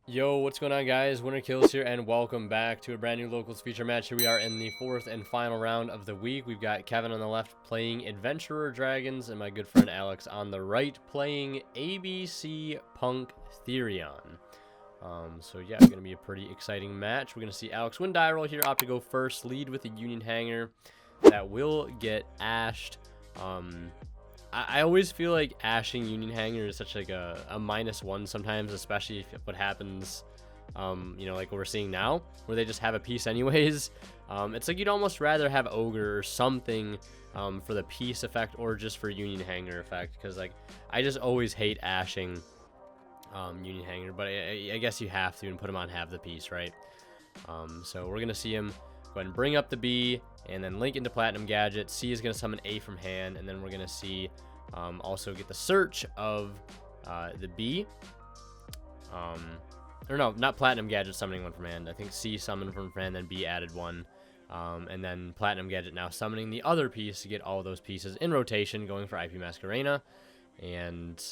Yo, what's going on, guys? Winner Kills here, and welcome back to a brand new Locals feature match. Here we are in the fourth and final round of the week. We've got Kevin on the left playing Adventurer Dragons, and my good friend Alex on the right playing ABC Punk Therion. So yeah, it's going to be a pretty exciting match. We're going to see Alex win die roll here, opt to go first, lead with a Union Hanger that will get ashed. I always feel like ashing Union Hanger is such like a -1 sometimes, especially if what happens, like what we're seeing now, where they just have a piece anyways. It's like you'd almost rather have Ogre or something for the piece effect or just for Union Hanger effect, because like I just always hate ashing Union Hanger, but I guess you have to and put him on half the piece, right? So we're gonna see him go ahead and bring up the B and then link into Platinum Gadget. C is gonna summon A from hand, and then we're gonna see also get the search of the B. Or no, not Platinum Gadget summoning one from hand. I think C summoned from hand, then B added one. And then Platinum Gadget now summoning the other piece to get all those pieces in rotation, going for IP Masquerena. And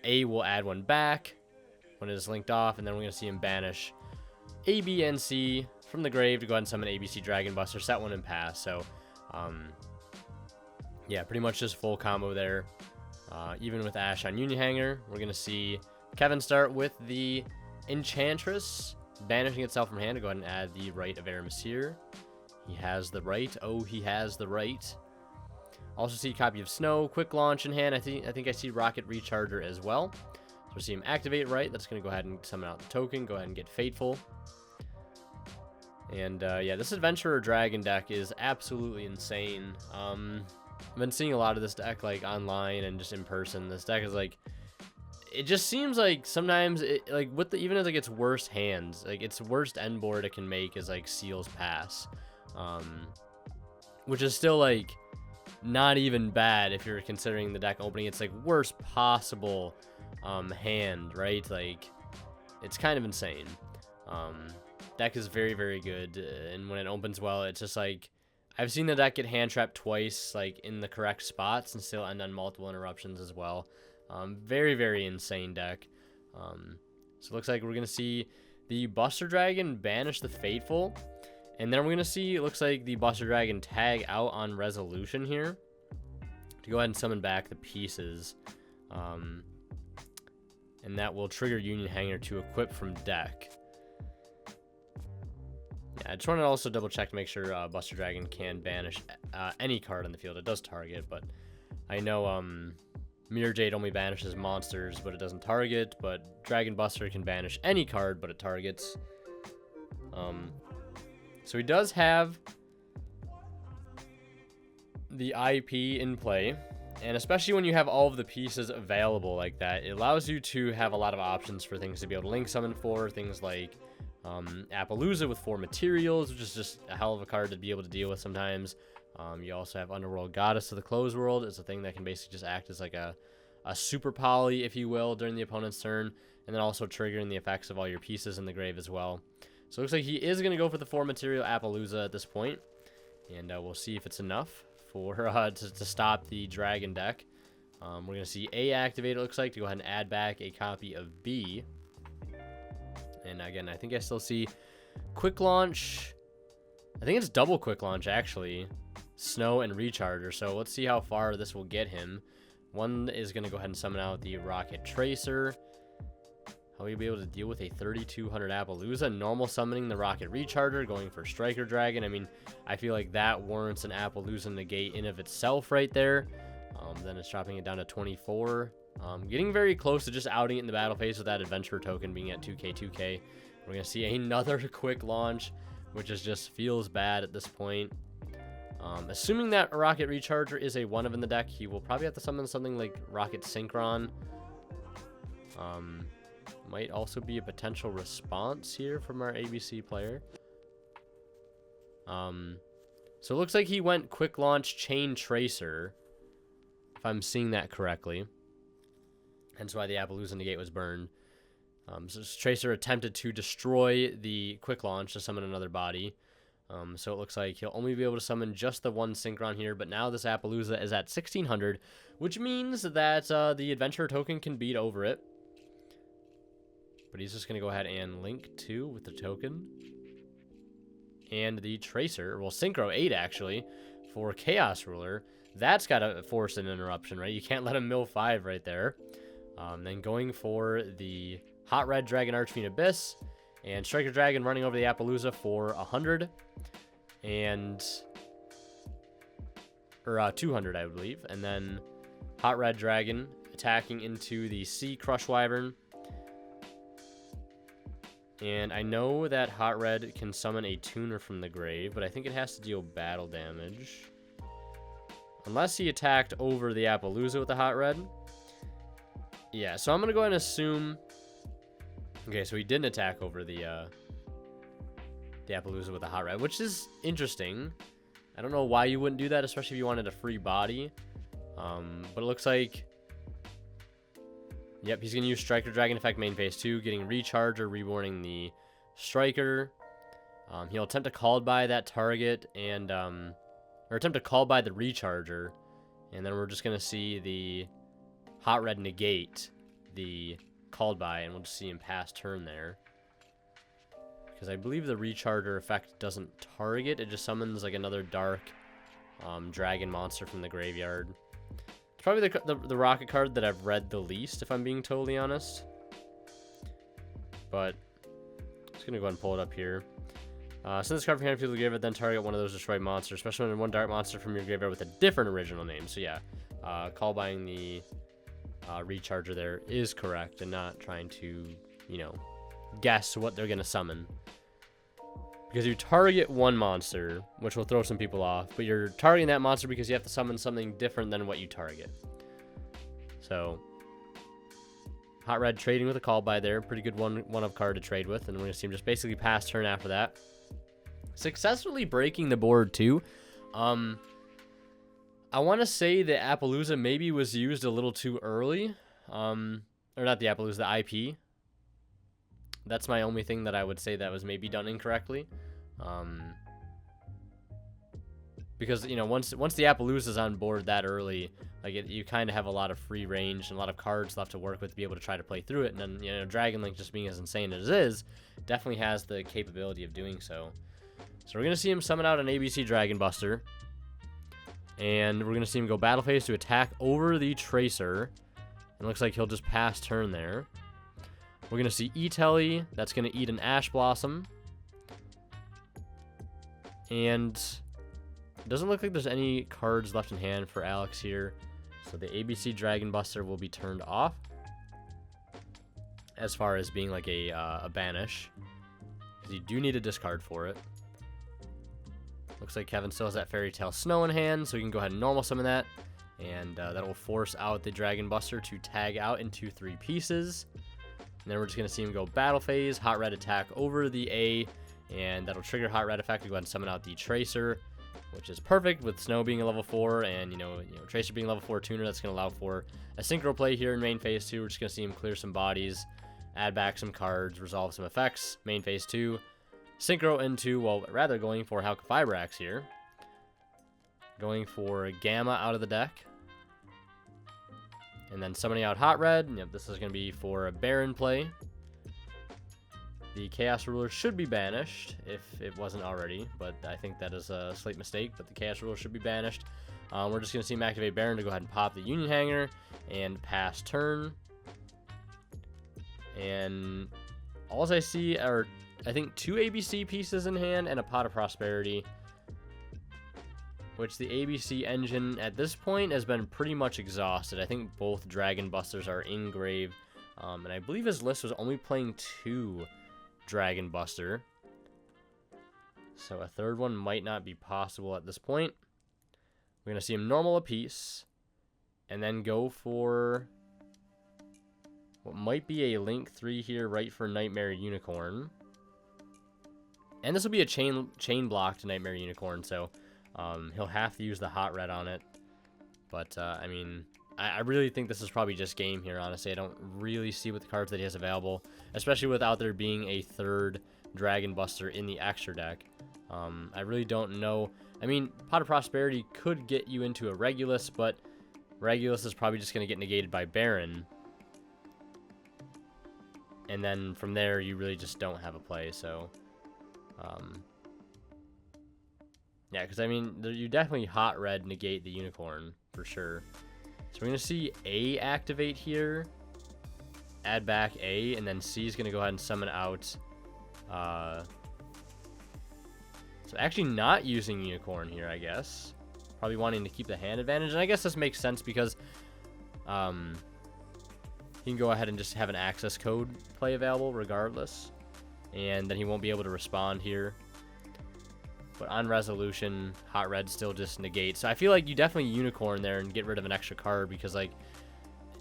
A will add one back when it is linked off, and then we're going to see him banish A, B, and C from the grave to go ahead and summon ABC Dragon Buster, set one and pass. So, yeah, pretty much just full combo there. Even with Ash on Union Hanger, we're going to see Kevin start with the Enchantress, banishing itself from hand to go ahead and add the Rite of Aramasir. He has the right. Oh, he has the right. Also see Copy of Snow, Quick Launch in hand. I think I see Rocket Recharger as well. So we see him activate right. That's going to go ahead and summon out the token. Go ahead and get Fateful. And yeah, this Adventurer Dragon deck is absolutely insane. I've been seeing a lot of this deck like online and just in person. This deck is like, it just seems like sometimes it like with the, even as like its worst hands, like its worst end board it can make is like Seal's Pass, which is still like not even bad if you're considering the deck opening its like worst possible hand, right? Like it's kind of insane. Deck is very, very good, and when it opens well, it's just like I've seen the deck get hand trapped twice, like in the correct spots, and still end on multiple interruptions as well. Very, very insane deck. So it looks like we're gonna see the Buster Dragon banish the Fateful, and then we're gonna see it looks like the Buster Dragon tag out on Resolution here to go ahead and summon back the pieces, and that will trigger Union Hanger to equip from deck. Yeah, I just want to also double check to make sure Buster Dragon can banish any card on the field. It does target, but I know Mirror Jade only banishes monsters, but it doesn't target. But Dragon Buster can banish any card, but it targets. So he does have the IP in play, and especially when you have all of the pieces available like that, it allows you to have a lot of options for things to be able to link summon for, things like Appaloosa with 4 materials, which is just a hell of a card to be able to deal with sometimes. You also have Underworld Goddess of the Closed World. It's a thing that can basically just act as like a super poly, if you will, during the opponent's turn, and then also triggering the effects of all your pieces in the grave as well. So it looks like he is going to go for the 4 material Appaloosa at this point, and we'll see if it's enough for to stop the dragon deck. We're going to see A activate, it looks like, to go ahead and add back a copy of B. And again, I think I still see Quick Launch. I think it's double Quick Launch, actually. Snow and Recharger. So let's see how far this will get him. One is going to go ahead and summon out the Rocket Tracer. How will you be able to deal with a 3200 Appaloosa? Normal summoning the Rocket Recharger, going for Striker Dragon. I mean, I feel like that warrants an Appaloosa negate in of itself right there. Then it's dropping it down to 24. Getting very close to just outing it in the battle phase with that adventure token being at 2k. We're going to see another Quick Launch, which is just feels bad at this point. Assuming that Rocket Recharger is a 1-of in the deck, he will probably have to summon something like Rocket Synchron. Might also be a potential response here from our ABC player. So it looks like he went Quick Launch Chain Tracer, if I'm seeing that correctly. Hence why the Appaloosa negate was burned. So Tracer attempted to destroy the Quick Launch to summon another body. So it looks like he'll only be able to summon just the 1 Synchron here, but now this Appaloosa is at 1600, which means that the Adventurer token can beat over it. But he's just going to go ahead and link 2 with the token. And the Tracer, well, Synchro 8 actually, for Chaos Ruler. That's got to force an interruption, right? You can't let him mill 5 right there. Then going for the Hot Red Dragon Archfiend Abyss. And Striker Dragon running over the Appaloosa for 100. Or 200, I believe. And then Hot Red Dragon attacking into the Sea Crush Wyvern. And I know that Hot Red can summon a Tuner from the grave, but I think it has to deal battle damage. Unless he attacked over the Appaloosa with the Hot Red. Yeah, so I'm going to go ahead and assume... Okay, so he didn't attack over the Appaloosa with the Hot Red, which is interesting. I don't know why you wouldn't do that, especially if you wanted a free body. But it looks like... Yep, he's going to use Striker Dragon effect main phase 2, getting Recharger, reborning the Striker. He'll attempt to call by that target, and or attempt to call by the Recharger. And then we're just going to see the Hot Red negate the called by, and we'll just see him pass turn there. Because I believe the Recharger effect doesn't target, it just summons like another dark dragon monster from the graveyard. It's probably the rocket card that I've read the least, if I'm being totally honest. But I'm just going to go ahead and pull it up here. Send this card from hand to the graveyard, then target one of those destroyed monsters, especially when one dark monster from your graveyard with a different original name. So yeah, call buying the Recharger there is correct, and not trying to, you know, guess what they're going to summon. Because you target one monster, which will throw some people off, but you're targeting that monster because you have to summon something different than what you target. So, Hot Red trading with a call by there. Pretty good one-of card to trade with, and we're going to see him just basically pass turn after that. Successfully breaking the board, too. I want to say the Appaloosa maybe was used a little too early. Or not the Appaloosa, the IP. That's my only thing that I would say that was maybe done incorrectly. Because, you know, once the Appaloosa's on board that early, like you kind of have a lot of free range and a lot of cards left to work with to be able to try to play through it. And then, you know, Dragon Link just being as insane as it is, definitely has the capability of doing so. So we're going to see him summon out an ABC Dragon Buster. And we're going to see him go battle phase to attack over the Tracer. And it looks like he'll just pass turn there. We're going to see E-Telly. That's going to eat an Ash Blossom. And it doesn't look like there's any cards left in hand for Alex here. So the ABC Dragon Buster will be turned off. As far as being like a banish. Because you do need a discard for it. Looks like Kevin still has that Fairy Tale Snow in hand, so we can go ahead and normal summon that. And that will force out the Dragon Buster to tag out into 3 pieces. And then we're just going to see him go battle phase, Hot Red attack over the A, and that'll trigger Hot Red effect to go ahead and summon out the Tracer, which is perfect with Snow being a level 4 and, you know Tracer being level 4 tuner. That's going to allow for a synchro play here in main phase 2. We're just going to see him clear some bodies, add back some cards, resolve some effects. Main phase 2. Synchro into, well, rather going for Halqifibrax here. Going for Gamma out of the deck. And then summoning out Hot Red. Yep, this is going to be for a Baron play. The Chaos Ruler should be banished, if it wasn't already. But I think that is a slight mistake, but the Chaos Ruler should be banished. We're just going to see him activate Baron to go ahead and pop the Union Hanger and pass turn. And all I see are, I think, 2 ABC pieces in hand and a Pot of Prosperity, which the ABC engine at this point has been pretty much exhausted. I think both Dragon Busters are in grave, and I believe his list was only playing 2 Dragon Buster, so a third one might not be possible at this point. We're going to see him normal a piece, and then go for what might be a Link 3 here, right, for Nightmare Unicorn. And this will be a chain block to Nightmare Unicorn, so he'll have to use the Hot Red on it. But, I mean, I really think this is probably just game here, honestly. I don't really see what the cards that he has available, especially without there being a third Dragon Buster in the extra deck. I really don't know. I mean, Pot of Prosperity could get you into a Regulus, but Regulus is probably just going to get negated by Baron. And then from there, you really just don't have a play. So, yeah, because I mean, you definitely hot red negate the unicorn for sure. So we're going to see A activate here, add back A, and then C is going to go ahead and summon out. So actually not using unicorn here, I guess. Probably wanting to keep the hand advantage. And I guess this makes sense because he can go ahead and just have an access code play available regardless. And then he won't be able to respond here. But on resolution, hot red still just negates. So I feel like you definitely unicorn there and get rid of an extra card because, like,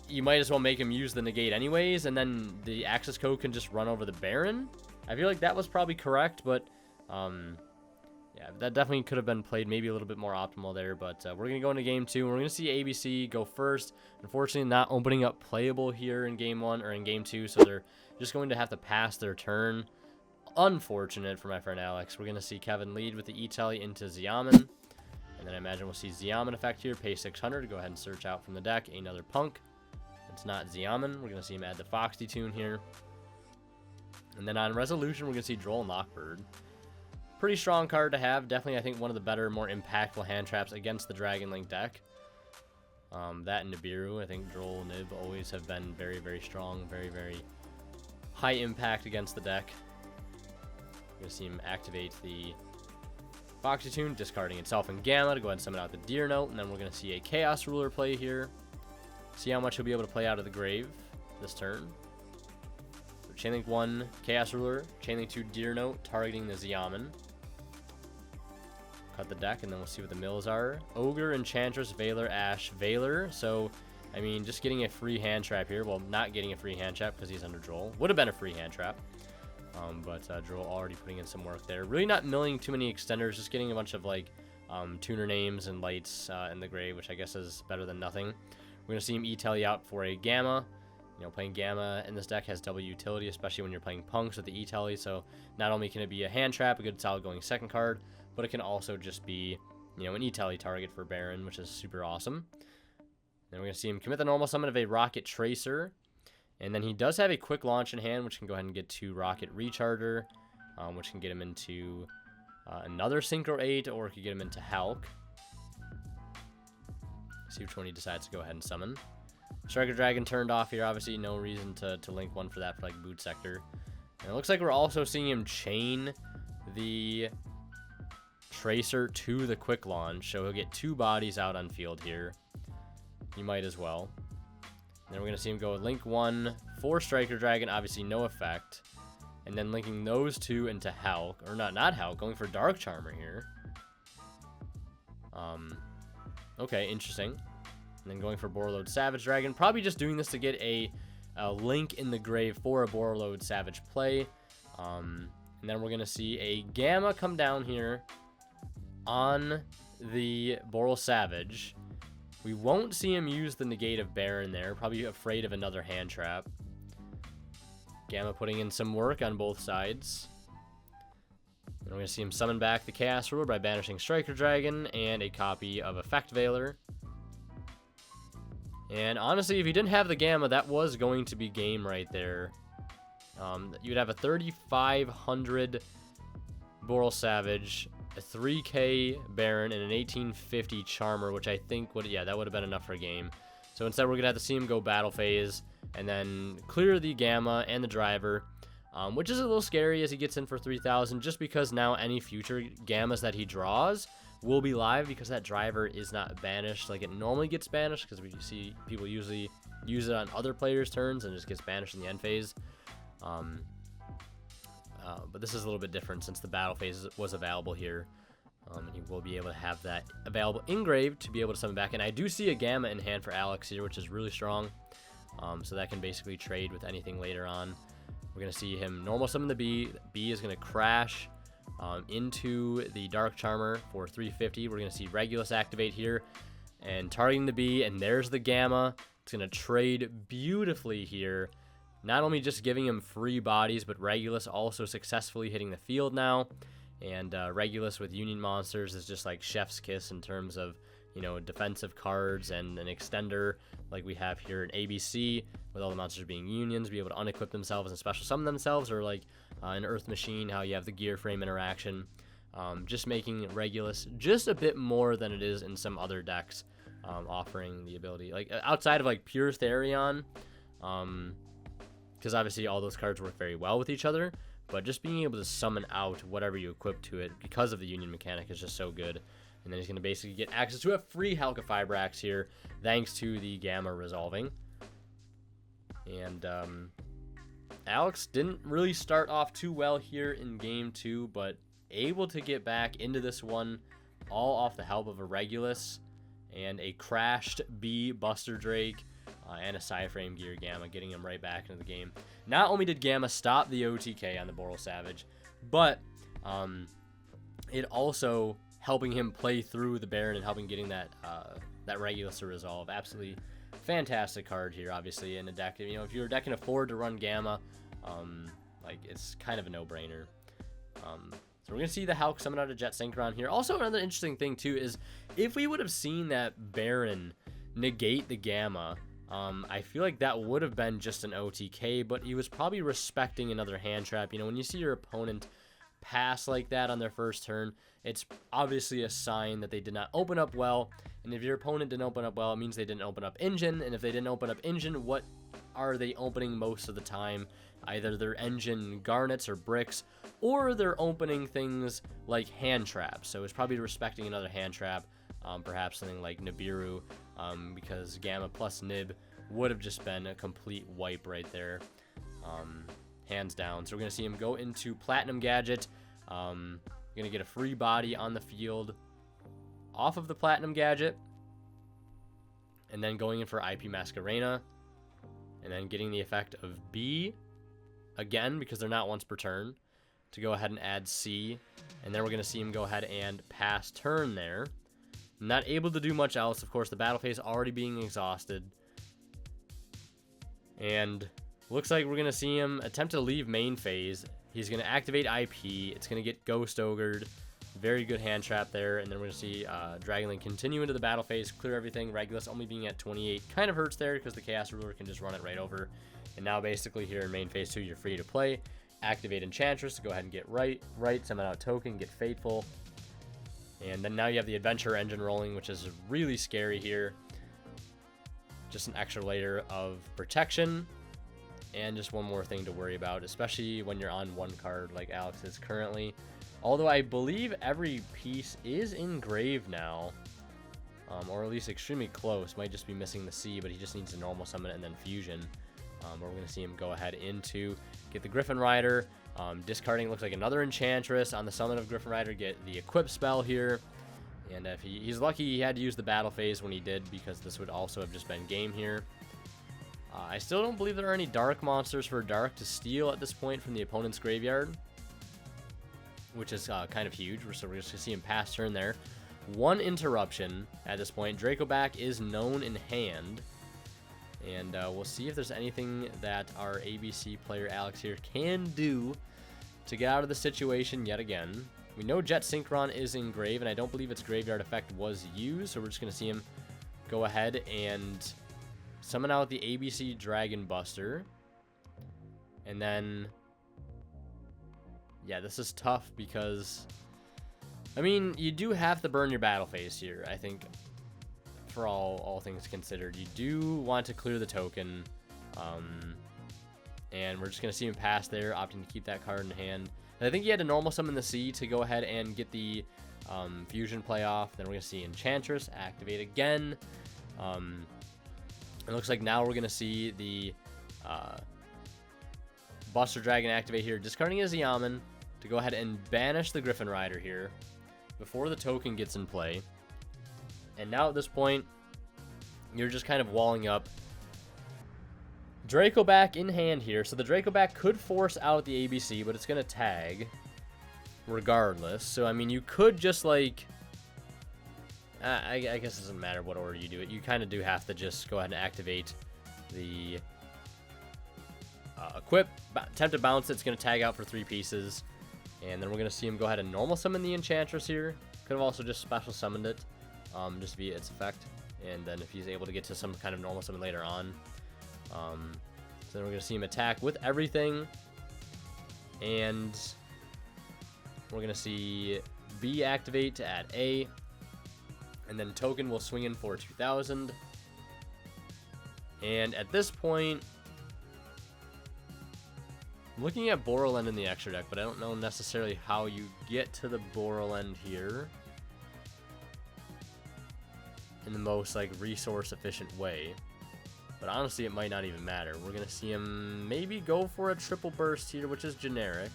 you might as well make him use the negate anyways, and then the access code can just run over the Baron. I feel like that was probably correct, but yeah, that definitely could have been played maybe a little bit more optimal there. But we're going to go into game 2. We're going to see ABC go first. Unfortunately, not opening up playable here in game 1 or in game 2, so they're just going to have to pass their turn. Unfortunate for my friend Alex. We're going to see Kevin lead with the E-Telly into Xiamen. And then I imagine we'll see Xiamen effect here. Pay 600. Go ahead and search out from the deck another Punk. It's not Xiamen. We're going to see him add the Foxy Tune here. And then on resolution, we're going to see Droll Knockbird. Pretty strong card to have. Definitely, I think, one of the better, more impactful hand traps against the Dragon Link deck. That and Nibiru. I think Droll and Nib always have been very, very strong. Very, very high impact against the deck. We're going to see him activate the Foxy Tune, discarding itself in Gamma to go ahead and summon out the Deer Note. And then we're going to see a Chaos Ruler play here. See how much he'll be able to play out of the grave this turn. So Chainlink 1, Chaos Ruler. Chainlink 2, Deer Note, targeting the Xiamen. Cut the deck, and then we'll see what the mills are. Ogre, Enchantress, Veiler, Ash, Veiler. So, I mean, just getting a free hand trap here. Well, not getting a free hand trap because he's under Droll. Would have been a free hand trap. But Droll already putting in some work there. Really not milling too many extenders, just getting a bunch of, like, tuner names and lights in the grave, which I guess is better than nothing. We're going to see him E-Telly out for a Gamma. You know, playing Gamma in this deck has double utility, especially when you're playing Punks with the E-Telly. So not only can it be a hand trap, a good solid going second card, but it can also just be, you know, an E-Telly target for Baron, which is super awesome. Then we're going to see him commit the normal summon of a Rocket Tracer. And then he does have a quick launch in hand, which can go ahead and get to Rocket Recharger, which can get him into another Synchro 8, or it could get him into Hulk. See which one he decides to go ahead and summon. Striker Dragon turned off here. Obviously, no reason to link one for that for, like, Boot Sector. And it looks like we're also seeing him chain the Tracer to the quick launch, so he'll get 2 bodies out on field here. You might as well. Then we're going to see him go Link 1 for Striker Dragon, obviously no effect. And then linking those 2 into Hulk, or not Hulk, going for Dark Charmer here. Okay, interesting. And then going for Borreload Savage Dragon, probably just doing this to get a Link in the grave for a Borreload Savage play. And then we're going to see a Gamma come down here on the Borrel Savage. We won't see him use the negate of Baron there. Probably afraid of another hand trap. Gamma putting in some work on both sides. And we're going to see him summon back the Chaos Ruler by banishing Striker Dragon and a copy of Effect Veiler. And honestly, if he didn't have the Gamma, that was going to be game right there. You'd have a 3,500 Borrel Savage, a 3k Baron, and an 1850 Charmer, which I think would, yeah, that would have been enough for a game. So instead, we're going to have to see him go Battle Phase and then clear the Gamma and the Driver, which is a little scary as he gets in for 3,000, just because now any future Gammas that he draws will be live because that Driver is not banished like it normally gets banished, because we see people usually use it on other players' turns and it just gets banished in the end phase. But this is a little bit different since the Battle Phase was available here. And he will be able to have that available engraved to be able to summon back. And I do see a Gamma in hand for Alex here, which is really strong. So that can basically trade with anything later on. We're going to see him normal summon the B. B is going to crash into the Dark Charmer for 350. We're going to see Regulus activate here and targeting the B. And there's the Gamma. It's going to trade beautifully here. Not only just giving him free bodies, but Regulus also successfully hitting the field now. And Regulus with Union Monsters is just like chef's kiss in terms of, you know, defensive cards and an extender like we have here in ABC, with all the monsters being unions, be able to unequip themselves and special summon themselves, or like an Earth Machine, how you have the gear frame interaction. Just making Regulus just a bit more than it is in some other decks, offering the ability, like outside of like pure Therion, because obviously all those cards work very well with each other, but just being able to summon out whatever you equip to it because of the union mechanic is just so good. And then he's going to basically get access to a free Helka Fibrax here, thanks to the Gamma resolving. And Alex didn't really start off too well here in game 2, but able to get back into this one, all off the help of a Regulus and a crashed B Buster Drake, and a Psyframe Gear Gamma, getting him right back into the game. Not only did Gamma stop the OTK on the Boral Savage, but it also helping him play through the Baron and helping getting that Regulus to resolve. Absolutely fantastic card here, obviously, in a deck. You know, if your deck can afford to run Gamma, like, it's kind of a no-brainer. So we're going to see the Hulk summon out of Jet Synchron here. Also, another interesting thing, too, is if we would have seen that Baron negate the Gamma, I feel like that would have been just an OTK, but he was probably respecting another hand trap. You know, when you see your opponent pass like that on their first turn, it's obviously a sign that they did not open up well. And if your opponent didn't open up well, it means they didn't open up Engine. And if they didn't open up Engine, what are they opening most of the time? Either their Engine garnets or bricks, or they're opening things like hand traps. So it's probably respecting another hand trap, perhaps something like Nibiru, because Gamma plus Nib would have just been a complete wipe right there, hands down. So we're going to see him go into Platinum Gadget. Going to get a free body on the field off of the Platinum Gadget, and then going in for IP Masquerena, and then getting the effect of B again, because they're not once per turn, to go ahead and add C. And then we're going to see him go ahead and pass turn there. Not able to do much else. Of course, the battle phase already being exhausted. And looks like we're going to see him attempt to leave main phase. He's going to activate IP. It's going to get Ghost Ogred. Very good hand trap there. And then we're going to see Dragonlink continue into the battle phase, clear everything. Regulus only being at 28. Kind of hurts there because the Chaos Ruler can just run it right over. And now basically here in main phase 2, you're free to play. Activate Enchantress to go ahead and get right, summon out Token, get Fateful. And then now you have the Adventure Engine rolling, which is really scary here. Just an extra layer of protection. And just one more thing to worry about, especially when you're on one card like Alex is currently. Although I believe every piece is engraved now. Or at least extremely close. Might just be missing the C, but he just needs to normal summon it and then fusion. We're going to see him go ahead into get the Griffin Rider. Discarding looks like another Enchantress on the summon of Griffin Rider. Get the Equip spell here. And if he's lucky he had to use the battle phase when he did, because this would also have just been game here. I still don't believe there are any Dark monsters for Dark to steal at this point from the opponent's graveyard, which is kind of huge. So we're just going to see him pass turn there. One interruption at this point. Dracoback is known in hand. And we'll see if there's anything that our ABC player Alex here can do to get out of the situation yet again. We know Jet Synchron is in grave, and I don't believe its graveyard effect was used, so we're just going to see him go ahead and summon out the ABC Dragon Buster. And then, yeah, this is tough because, I mean, you do have to burn your battle phase here, I think. For all things considered, you do want to clear the token, and we're just going to see him pass there, opting to keep that card in hand. And I think he had to normal summon the C to go ahead and get the fusion play off. Then we're going to see Enchantress activate again. It looks like now we're going to see the Buster Dragon activate here, discarding his Yaman to go ahead and banish the Griffin Rider here before the token gets in play. And now at this point, you're just kind of walling up. Dracoback in hand here. So the Dracoback could force out the ABC, but it's going to tag regardless. So, I mean, you could just, like, I guess it doesn't matter what order you do it. You kind of do have to just go ahead and activate the Equip. Attempt to bounce it. It's going to tag out for 3 pieces. And then we're going to see him go ahead and normal summon the Enchantress here. Could have also just special summoned it. just via its effect. And then if he's able to get to some kind of normal summon later on. So then we're going to see him attack with everything. And we're going to see B activate to add A. And then Token will swing in for 2,000. And at this point, I'm looking at Borrowland in the extra deck, but I don't know necessarily how you get to the Borrowland here in the most like resource efficient way. But honestly, it might not even matter. We're gonna see him maybe go for a triple burst here, which is generic.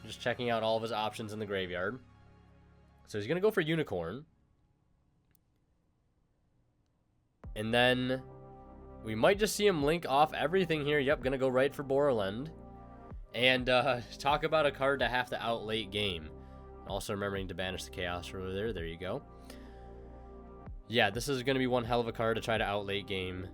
Just checking out all of his options in the graveyard. So he's gonna go for Unicorn. And then we might just see him link off everything here. Yep, gonna go right for Borrowland. And talk about a card to have to out late game. Also remembering to banish the Chaos Ruler there. There you go. Yeah, this is going to be one hell of a card to try to out late game.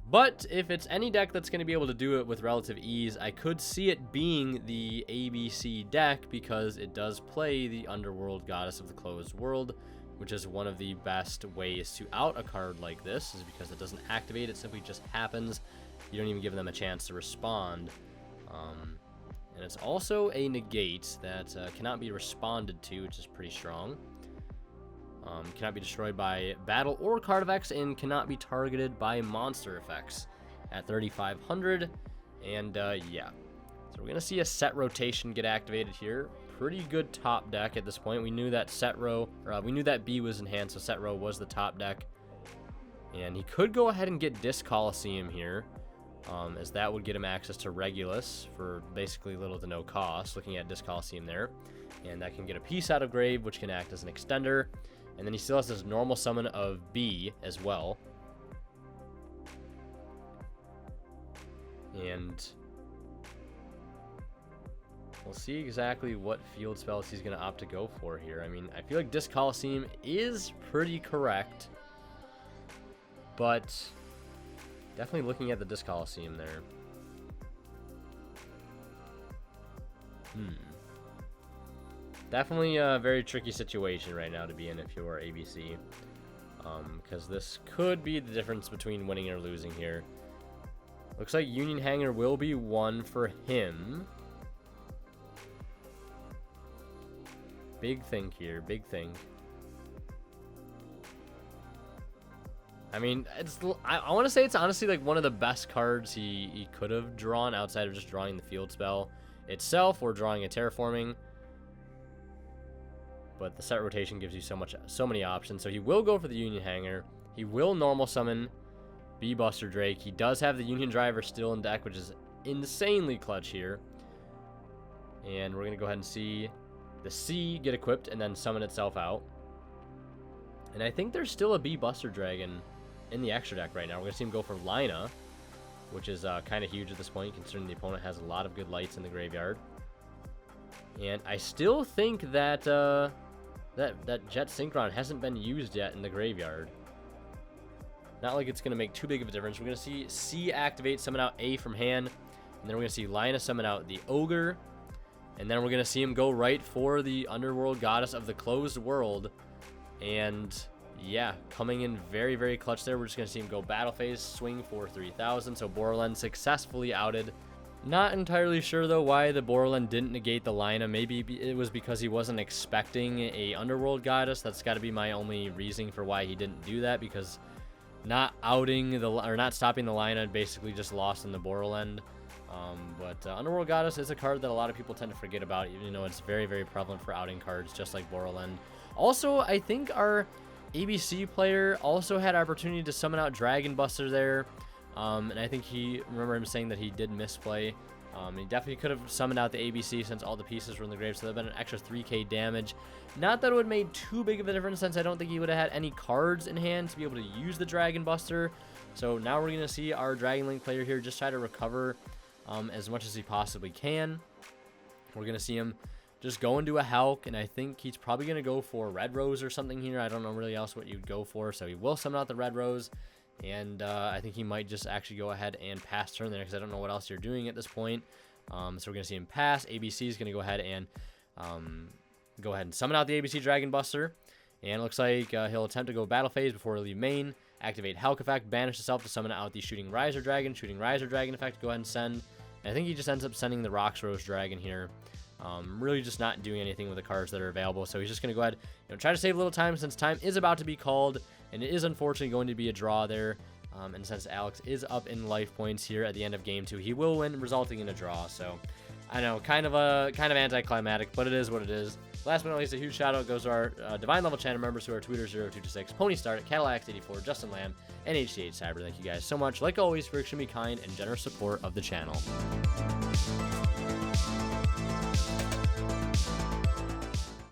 But if it's any deck that's going to be able to do it with relative ease, I could see it being the ABC deck because it does play the Underworld Goddess of the Closed World, which is one of the best ways to out a card like this, is because it doesn't activate, it simply just happens. You don't even give them a chance to respond. And it's also a negate that cannot be responded to, which is pretty strong. Cannot be destroyed by battle or card effects, and cannot be targeted by monster effects at 3,500. And yeah, so we're gonna see a set rotation get activated here. Pretty good top deck at this point. We knew that we knew that B was enhanced, so set row was the top deck. And he could go ahead and get Disc Coliseum here, as that would get him access to Regulus for basically little to no cost. Looking at Disc Coliseum there, and that can get a piece out of Grave, which can act as an extender. And then he still has this normal summon of B as well. And we'll see exactly what field spells he's going to opt to go for here. I mean, I feel like Disc Coliseum is pretty correct. But definitely looking at the Disc Coliseum there. Definitely a very tricky situation right now to be in if you're ABC. Because this could be the difference between winning or losing here. Looks like Union Hanger will be one for him. Big think here, big think. I mean, I want to say it's honestly like one of the best cards he could have drawn outside of just drawing the field spell itself or drawing a terraforming. But the set rotation gives you so many options. So he will go for the Union Hanger. He will normal summon B Buster Drake. He does have the Union Driver still in deck, which is insanely clutch here. And we're going to go ahead and see the C get equipped and then summon itself out. And I think there's still a B Buster Dragon in the extra deck right now. We're going to see him go for Lina, which is kind of huge at this point, considering the opponent has a lot of good lights in the graveyard. And I still think that that Jet Synchron hasn't been used yet in the graveyard. Not like it's going to make too big of a difference. We're going to see C activate, summon out A from hand. And then we're going to see Lina summon out the Ogre. And then we're going to see him go right for the Underworld Goddess of the Closed World. And yeah, coming in very, very clutch there. We're just going to see him go battle phase, swing for 3,000. So Borrowland successfully outed. Not entirely sure, though, why the Borrowland didn't negate the Lina. Maybe it was because he wasn't expecting a Underworld Goddess. That's got to be my only reasoning for why he didn't do that, because not stopping the Lina basically just lost in the Borrowland. But Underworld Goddess is a card that a lot of people tend to forget about, even though it's very, very prevalent for outing cards, just like Borrowland. Also, I think our ABC player also had opportunity to summon out Dragon Buster there. And I think remember him saying that he did misplay. He definitely could have summoned out the ABC since all the pieces were in the grave, so that would have been an extra 3k damage. Not that it would have made too big of a difference, since I don't think he would have had any cards in hand to be able to use the Dragon Buster. So now we're going to see our Dragon Link player here just try to recover as much as he possibly can. We're going to see him just go into a Hulk, and I think he's probably going to go for Red Rose or something here. I don't know really else what you'd go for, so he will summon out the Red Rose. And I think he might just actually go ahead and pass turn there, because I don't know what else you're doing at this point. So we're going to see him pass. ABC is going to go ahead and summon out the ABC Dragon Buster. And it looks like he'll attempt to go battle phase before he leave main. Activate Hulk effect, banish himself to summon out the Shooting Riser Dragon. Shooting Riser Dragon effect, go ahead and send. And I think he just ends up sending the Rocks Rose Dragon here. Really just not doing anything with the cards that are available. So he's just going to go ahead, try to save a little time since time is about to be called. And it is unfortunately going to be a draw there. And since Alex is up in life points here at the end of game 2, he will win, resulting in a draw. So I know, kind of anticlimactic, but it is what it is. Last but not least, a huge shout out goes to our Divine level channel members who are Tweeter0226, Pony Start, Cadillacs84, Justin Lamb, and HCH Cyber. Thank you guys so much, like always, for extremely kind and generous support of the channel.